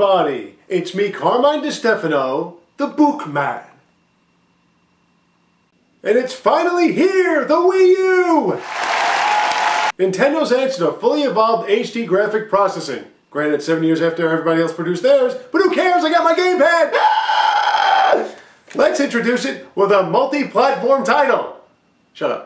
everybody! It's me, Carmine DeStefano, the Bookman. And it's finally here, the Wii U! Nintendo answered a fully evolved HD graphic processing. Granted, 7 years after everybody else produced theirs, but who cares? I got my gamepad! Ah! Let's introduce it with a multi-platform title. Shut up.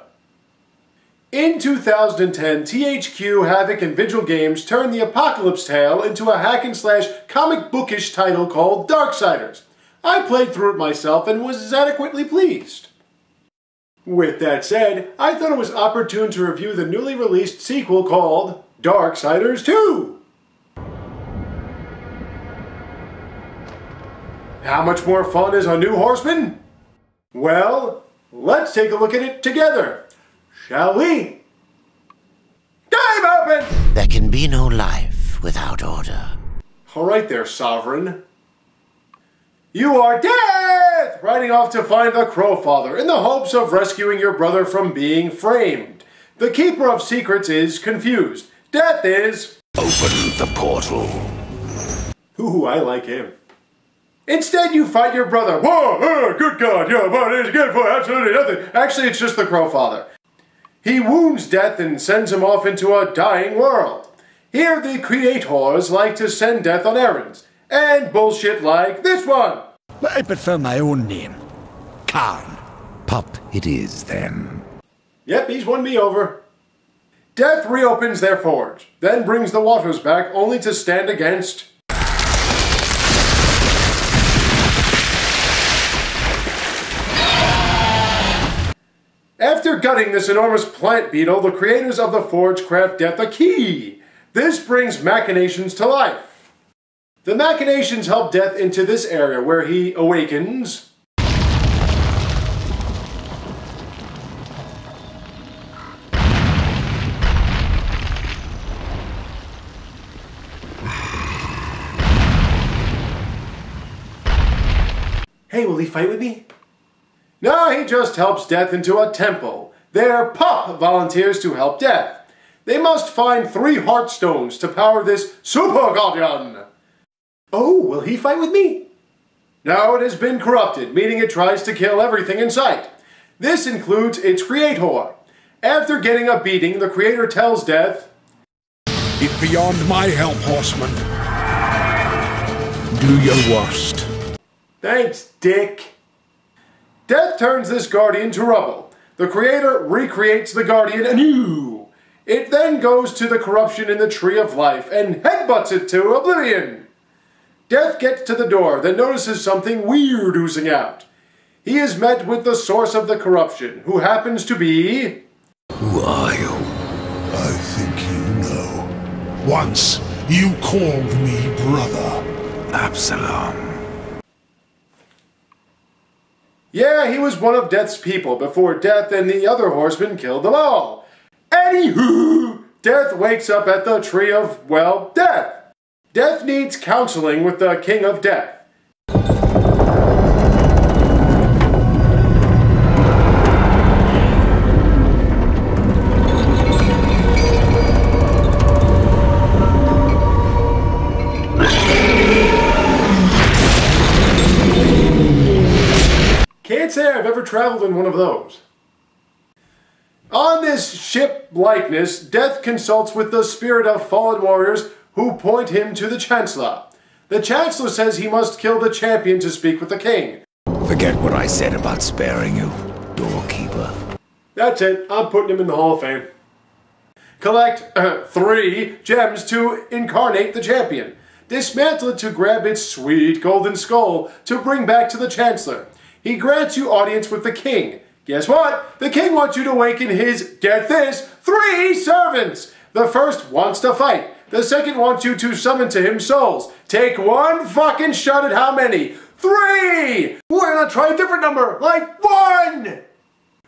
In 2010, THQ, Havoc, and Vigil Games turned the Apocalypse Tale into a hack-and-slash comic bookish title called Darksiders. I played through it myself and was adequately pleased. With that said, I thought it was opportune to review the newly released sequel called Darksiders 2. How much more fun is a new horseman? Well, let's take a look at it together. Shall we? Dive open! There can be no life without order. All right there, Sovereign. You are Death! Riding off to find the Crowfather in the hopes of rescuing your brother from being framed. The Keeper of Secrets is confused. Death is... Open the portal. Ooh, I like him. Instead, you fight your brother. Whoa, good God, your body is good for absolutely nothing. Actually, it's just the Crowfather. He wounds Death and sends him off into a dying world. Here, the creators like to send Death on errands. And bullshit like this one. I prefer my own name. Karn. Pup it is, then. Yep, he's won me over. Death reopens their forge, then brings the waters back only to stand against... After gutting this enormous plant beetle, the creators of the forge craft Death a key. This brings machinations to life. The machinations help Death into this area where he awakens. Hey, will he fight with me? No, he just helps Death into a temple. There, Pup volunteers to help Death. They must find 3 Heartstones to power this Super Guardian. Oh, will he fight with me? No, it has been corrupted, meaning it tries to kill everything in sight. This includes its creator. After getting a beating, the creator tells Death, It's beyond my help, horseman. Do your worst. Thanks, Dick. Death turns this Guardian to rubble. The creator recreates the Guardian anew. It then goes to the corruption in the Tree of Life and headbutts it to oblivion. Death gets to the door, then notices something weird oozing out. He is met with the source of the corruption, who happens to be... Who are you? I think you know. Once, you called me brother. Absalom. Yeah, he was one of Death's people before Death and the other horsemen killed them all. Anywho, Death wakes up at the Tree of, well, Death. Death needs counseling with the King of Death. Can't say I've ever traveled in one of those. On this ship likeness, Death consults with the spirit of fallen warriors who point him to the Chancellor. The Chancellor says he must kill the champion to speak with the king. Forget what I said about sparing you, doorkeeper. That's it. I'm putting him in the Hall of Fame. Collect 3 gems to incarnate the champion. Dismantle it to grab its sweet golden skull to bring back to the Chancellor. He grants you audience with the king. Guess what? The king wants you to awaken his, get this, 3 servants. The first wants to fight. The second wants you to summon to him souls. Take one fucking shot at how many? 3! Why not try a different number? Like 1!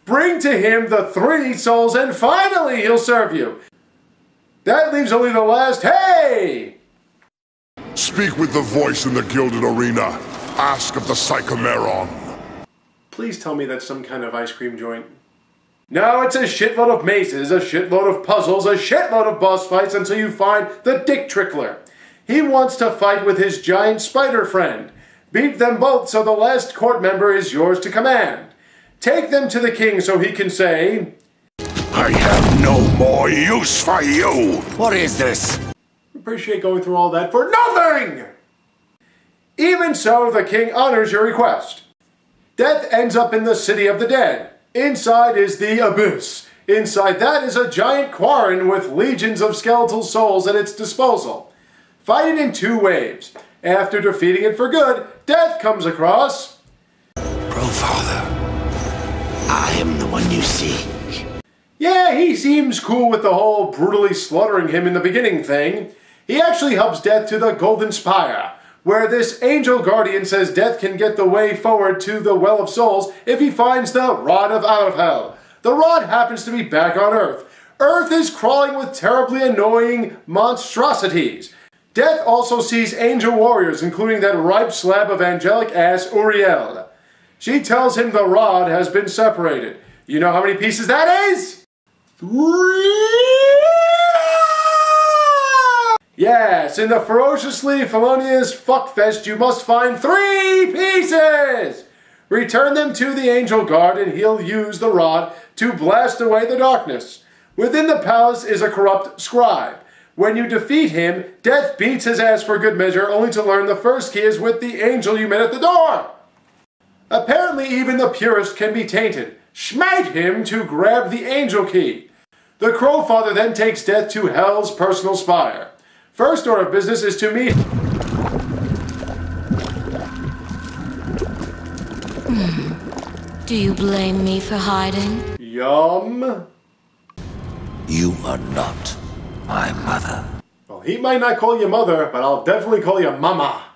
Bring to him the 3 souls and finally he'll serve you. That leaves only the last, hey! Speak with the voice in the gilded arena. Ask of the Psychomeron. Please tell me that's some kind of ice cream joint. No, it's a shitload of mazes, a shitload of puzzles, a shitload of boss fights until you find the Dick Trickler. He wants to fight with his giant spider friend. Beat them both so the last court member is yours to command. Take them to the king so he can say, I have no more use for you! What is this? Appreciate going through all that for nothing! Even so, the king honors your request. Death ends up in the city of the dead. Inside is the abyss. Inside that is a giant quarren with legions of skeletal souls at its disposal. Fight it in 2 waves. After defeating it for good, Death comes across... Father, I am the one you seek. Yeah, he seems cool with the whole brutally slaughtering him in the beginning thing. He actually helps Death to the Golden Spire, where this angel guardian says Death can get the way forward to the Well of Souls if he finds the Rod of Out of Hell. The rod happens to be back on Earth. Earth is crawling with terribly annoying monstrosities. Death also sees angel warriors, including that ripe slab of angelic ass Uriel. She tells him the rod has been separated. You know how many pieces that is? 3! Yes, in the ferociously felonious fuckfest you must find 3 pieces! Return them to the angel guard and he'll use the rod to blast away the darkness. Within the palace is a corrupt scribe. When you defeat him, Death beats his ass for good measure, only to learn the first key is with the angel you met at the door. Apparently even the purest can be tainted. Smite him to grab the angel key. The Crow Father then takes Death to Hell's personal spire. First order of business is to meet... Do you blame me for hiding? Yum. You are not my mother. Well, he might not call you mother, but I'll definitely call you mama.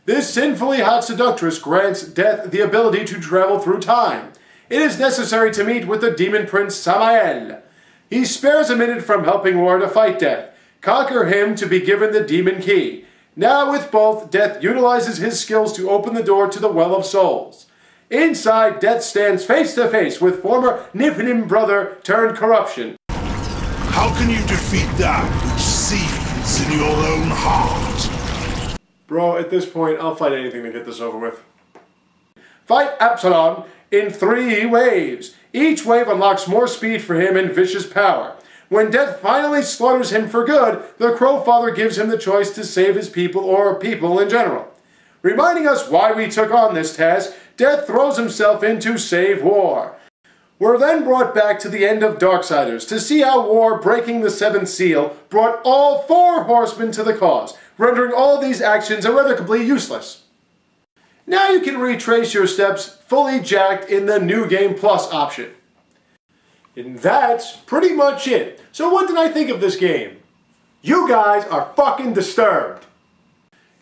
This sinfully hot seductress grants Death the ability to travel through time. It is necessary to meet with the demon prince Samael. He spares a minute from helping War to fight Death. Conquer him to be given the demon key. Now with both, Death utilizes his skills to open the door to the Well of Souls. Inside, Death stands face to face with former Nifnim brother turned corruption. How can you defeat that which seethes in your own heart? Bro, at this point, I'll fight anything to get this over with. Fight Absalom in 3 waves. Each wave unlocks more speed for him and vicious power. When Death finally slaughters him for good, the Crow Father gives him the choice to save his people or people in general. Reminding us why we took on this task, Death throws himself into save War. We're then brought back to the end of Darksiders to see how War, breaking the 7th seal, brought all 4 horsemen to the cause, rendering all of these actions irrevocably useless. Now you can retrace your steps fully jacked in the New Game Plus option. And that's pretty much it. So what did I think of this game? You guys are fucking disturbed.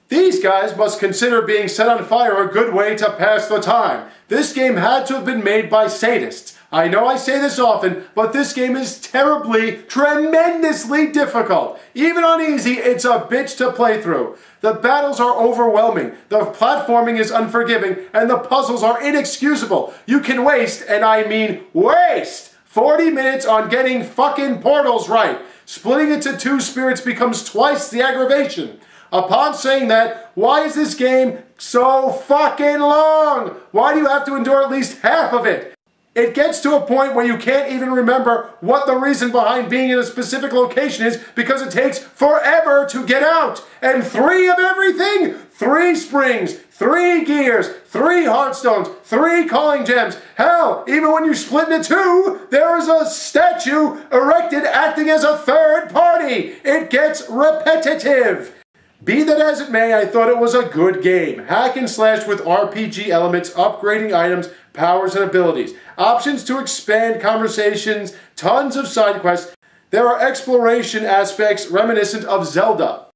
These guys must consider being set on fire a good way to pass the time. This game had to have been made by sadists. I know I say this often, but this game is terribly, tremendously difficult. Even on easy, it's a bitch to play through. The battles are overwhelming, the platforming is unforgiving, and the puzzles are inexcusable. You can waste, and I mean waste, 40 minutes on getting fucking portals right. Splitting into 2 spirits becomes twice the aggravation. Upon saying that, why is this game so fucking long? Why do you have to endure at least half of it? It gets to a point where you can't even remember what the reason behind being in a specific location is because it takes forever to get out. And 3 of everything? 3 springs, 3 gears, 3 heartstones, 3 calling gems. Hell, even when you split into 2, there is a statue erected acting as a third party. It gets repetitive. Be that as it may, I thought it was a good game. Hack and slash with RPG elements, upgrading items, powers, and abilities. Options to expand conversations, tons of side quests. There are exploration aspects reminiscent of Zelda.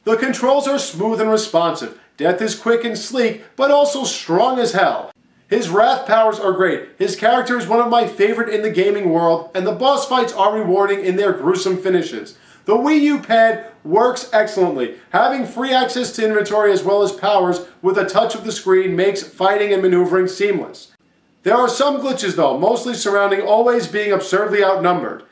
The controls are smooth and responsive. Death is quick and sleek, but also strong as hell. His wrath powers are great. His character is one of my favorite in the gaming world, and the boss fights are rewarding in their gruesome finishes. The Wii U pad works excellently. Having free access to inventory as well as powers with a touch of the screen makes fighting and maneuvering seamless. There are some glitches though, mostly surrounding always being absurdly outnumbered.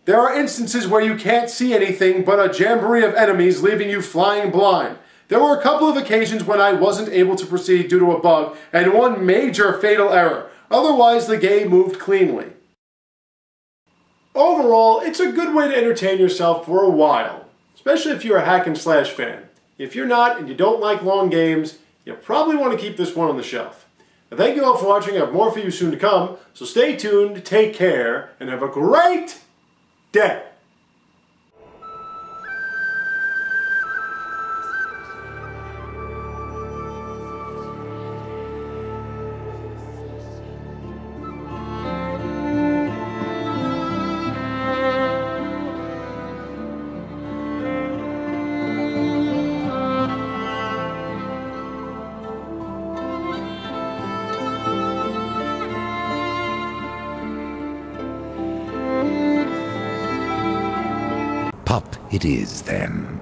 There are instances where you can't see anything but a jamboree of enemies leaving you flying blind. There were a couple of occasions when I wasn't able to proceed due to a bug, and one major fatal error. Otherwise, the game moved cleanly. Overall, it's a good way to entertain yourself for a while, especially if you're a hack and slash fan. If you're not and you don't like long games, you probably want to keep this one on the shelf. Now, thank you all for watching. I have more for you soon to come, so stay tuned, take care, and have a great day. Pup it is, then.